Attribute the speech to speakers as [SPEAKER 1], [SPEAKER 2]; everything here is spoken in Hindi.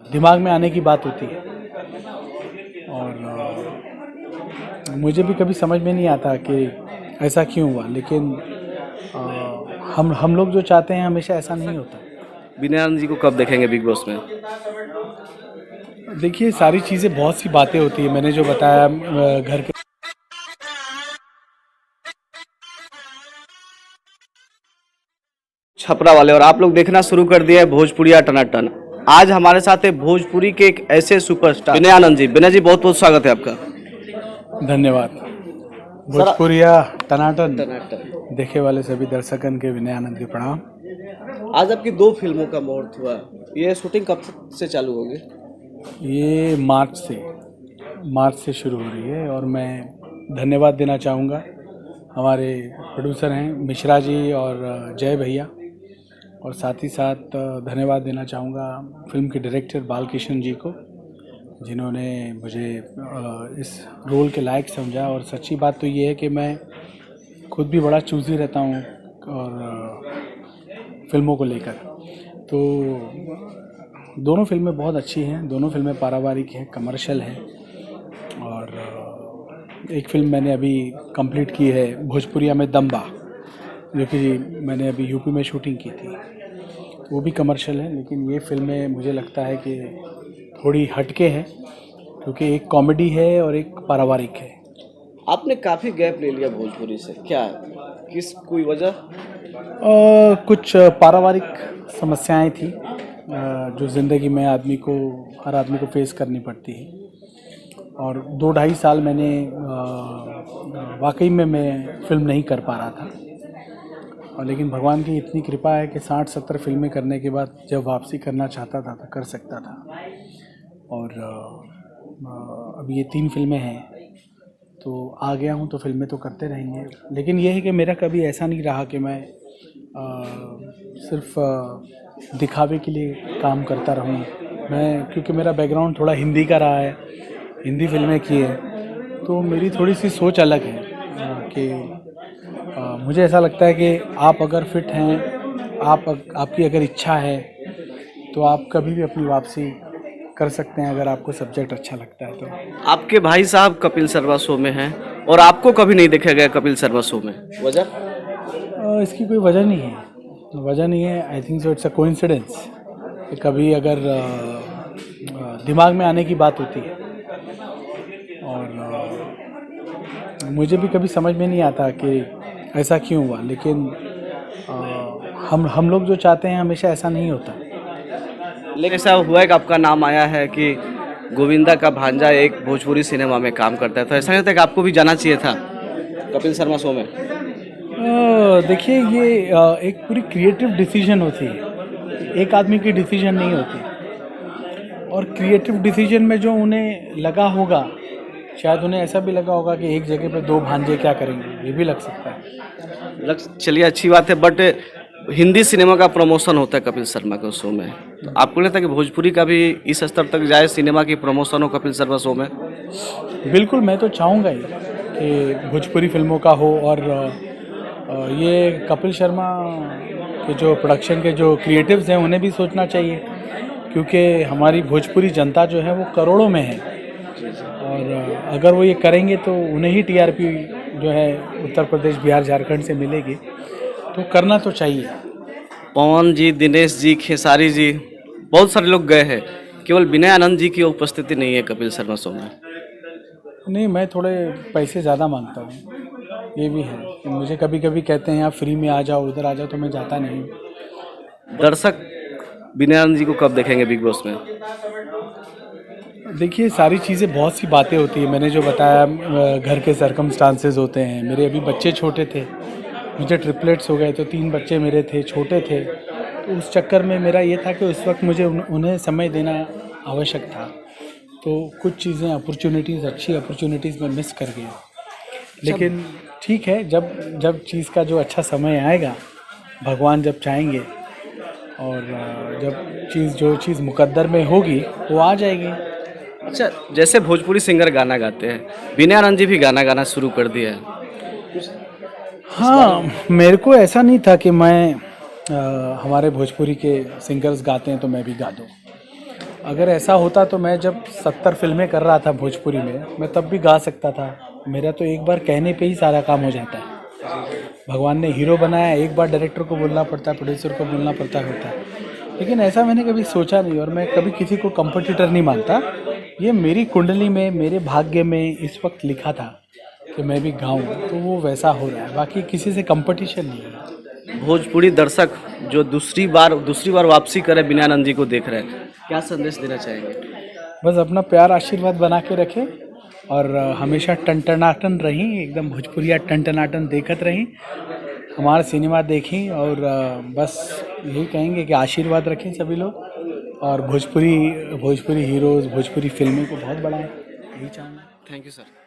[SPEAKER 1] दिमाग में आने की बात होती है। और मुझे भी कभी समझ में नहीं आता कि ऐसा क्यों हुआ, लेकिन हम लोग जो चाहते हैं हमेशा ऐसा नहीं होता।
[SPEAKER 2] विनय आनंद जी को कब देखेंगे बिग बॉस में?
[SPEAKER 1] देखिए, सारी चीज़ें, बहुत सी बातें होती है। मैंने जो बताया घर के
[SPEAKER 2] छपरा वाले, और आप लोग देखना शुरू कर दिया है भोजपुरिया टनाटन। आज हमारे साथ है भोजपुरी के एक ऐसे सुपरस्टार विनय आनंद जी। विनय जी, बहुत बहुत स्वागत है आपका।
[SPEAKER 1] धन्यवाद।
[SPEAKER 2] सर,
[SPEAKER 1] भोजपुरिया टनाटन
[SPEAKER 2] टनाटन।
[SPEAKER 1] देखे वाले सभी दर्शकन के विनय आनंद के प्रणाम।
[SPEAKER 2] आज आपकी 2 फिल्मों का मुहूर्त हुआ, ये शूटिंग कब से चालू होगी?
[SPEAKER 1] ये मार्च से शुरू हो रही है, और मैं धन्यवाद देना चाहूँगा हमारे प्रोड्यूसर हैं मिश्रा जी और जय भैया, और साथ ही साथ धन्यवाद देना चाहूँगा फिल्म के डायरेक्टर बालकृष्ण जी को, जिन्होंने मुझे इस रोल के लायक समझा। और सच्ची बात तो ये है कि मैं खुद भी बड़ा चूज़ी रहता हूँ और फिल्मों को लेकर। तो दोनों फिल्में बहुत अच्छी हैं, दोनों फिल्में पारिवारिक हैं, कमर्शियल हैं। और एक फिल्म मैंने अभी कंप्लीट की है भोजपुरिया में दम्बा, जो कि मैंने अभी यूपी में शूटिंग की थी, तो वो भी कमर्शियल है। लेकिन ये फिल्में मुझे लगता है कि थोड़ी हटके हैं, क्योंकि एक कॉमेडी है और एक पारिवारिक है।
[SPEAKER 2] आपने काफ़ी गैप ले लिया भोजपुरी से, क्या किस कोई वजह?
[SPEAKER 1] कुछ पारिवारिक समस्याएं थी जो ज़िंदगी में हर आदमी को फेस करनी पड़ती है। और 2-2.5 साल मैंने वाकई में मैं फिल्म नहीं कर पा रहा था। और लेकिन भगवान की इतनी कृपा है कि 60-70 फिल्में करने के बाद जब वापसी करना चाहता था तो कर सकता था। और अब ये 3 फिल्में हैं, तो आ गया हूँ, तो फिल्में तो करते रहेंगे। लेकिन ये है कि मेरा कभी ऐसा नहीं रहा कि मैं सिर्फ दिखावे के लिए काम करता रहूँ। क्योंकि मेरा बैकग्राउंड थोड़ा हिंदी का रहा है, हिंदी फिल्में की है, तो मेरी थोड़ी सी सोच अलग है कि मुझे ऐसा लगता है कि आप अगर फिट हैं, आपकी अगर इच्छा है, तो आप कभी भी अपनी वापसी कर सकते हैं, अगर आपको सब्जेक्ट अच्छा लगता है तो।
[SPEAKER 2] आपके भाई साहब कपिल शर्मा शो में हैं और आपको कभी नहीं देखा गया कपिल शर्मा शो में, वजह?
[SPEAKER 1] इसकी कोई वजह नहीं है। I think so it's a coincidence. कभी अगर दिमाग में आने की बात होती है, और मुझे भी कभी समझ में नहीं आता कि ऐसा क्यों हुआ, लेकिन हम लोग जो चाहते हैं हमेशा ऐसा नहीं होता।
[SPEAKER 2] लेकिन ऐसा हुआ है कि आपका नाम आया है कि गोविंदा का भांजा एक भोजपुरी सिनेमा में काम करता है, तो ऐसा नहीं होता कि आपको भी जाना चाहिए था कपिल शर्मा शो में?
[SPEAKER 1] देखिए, ये एक पूरी क्रिएटिव डिसीजन होती है, एक आदमी की डिसीजन नहीं होती। और क्रिएटिव डिसीजन में जो उन्हें लगा होगा, शायद उन्हें ऐसा भी लगा होगा कि एक जगह पे 2 भांजे क्या करेंगे, ये भी लग सकता है।
[SPEAKER 2] चलिए, अच्छी बात है, बट हिंदी सिनेमा का प्रमोशन होता है कपिल शर्मा के शो में, तो आपको लगता है कि भोजपुरी का भी इस स्तर तक जाए, सिनेमा की प्रमोशन हो कपिल शर्मा शो में?
[SPEAKER 1] बिल्कुल, मैं तो चाहूँगा ही कि भोजपुरी फिल्मों का हो। और ये कपिल शर्मा के जो प्रोडक्शन के जो क्रिएटिव्स हैं उन्हें भी सोचना चाहिए, क्योंकि हमारी भोजपुरी जनता जो है वो करोड़ों में है, और अगर वो ये करेंगे तो उन्हें ही टीआरपी जो है उत्तर प्रदेश, बिहार, झारखंड से मिलेगी, तो करना तो चाहिए।
[SPEAKER 2] पवन जी, दिनेश जी, खेसारी जी, बहुत सारे लोग गए हैं, केवल विनय आनंद जी की उपस्थिति नहीं है कपिल शर्मा शो में।
[SPEAKER 1] नहीं, मैं थोड़े पैसे ज़्यादा मांगता हूँ, ये भी है कि मुझे कभी कभी कहते हैं आप फ्री में आ जाओ, उधर आ जाओ, तो मैं जाता नहीं।
[SPEAKER 2] दर्शक विनय आनंद जी को कब देखेंगे बिग बॉस में?
[SPEAKER 1] देखिए, सारी चीज़ें, बहुत सी बातें होती है। मैंने जो बताया घर के सर्कमस्टांसेस होते हैं, मेरे अभी बच्चे छोटे थे, मुझे ट्रिपलेट्स हो गए, तो 3 बच्चे मेरे थे, छोटे थे, तो उस चक्कर में मेरा ये था कि उस वक्त मुझे उन्हें समय देना आवश्यक था। तो कुछ चीज़ें, अच्छी अपॉर्चुनिटीज़ मैं मिस कर गया। लेकिन ठीक है, जब चीज़ का जो अच्छा समय आएगा, भगवान जब चाहेंगे, और जो चीज़ मुकद्दर में होगी वो आ जाएगी।
[SPEAKER 2] अच्छा, जैसे भोजपुरी सिंगर गाना गाते हैं, विनय आनंद जी भी गाना गाना शुरू कर दिया है।
[SPEAKER 1] हाँ, मेरे को ऐसा नहीं था कि मैं हमारे भोजपुरी के सिंगर्स गाते हैं तो मैं भी गा दूँ। अगर ऐसा होता तो मैं जब 70 फिल्में कर रहा था भोजपुरी में, मैं तब भी गा सकता था। मेरा तो एक बार कहने पे ही सारा काम हो जाता है। भगवान ने हीरो बनाया, एक बार डायरेक्टर को बोलना पड़ता है, प्रोड्यूसर को बोलना पड़ता होता है। लेकिन ऐसा मैंने कभी सोचा नहीं, और मैं कभी किसी को कंपटीटर नहीं मानता। ये मेरी कुंडली में, मेरे भाग्य में इस वक्त लिखा था कि मैं भी गाऊं, तो वो वैसा हो रहा है। बाकी किसी से कंपटीशन नहीं है।
[SPEAKER 2] भोजपुरी दर्शक जो दूसरी बार वापसी करे विनयानंद जी को देख रहे हैं, क्या संदेश देना चाहेंगे?
[SPEAKER 1] बस अपना प्यार आशीर्वाद बना के रखें, और हमेशा टनटनाटन रहीं, एकदम भोजपुरिया टनटनाटन देखत रहीं, हमारा सिनेमा देखें, और बस यही कहेंगे कि आशीर्वाद रखें सभी लोग, और भोजपुरी हीरोज़, भोजपुरी फिल्में को बहुत बढ़ाएं, यही चाहूँगा।
[SPEAKER 2] Thank you sir.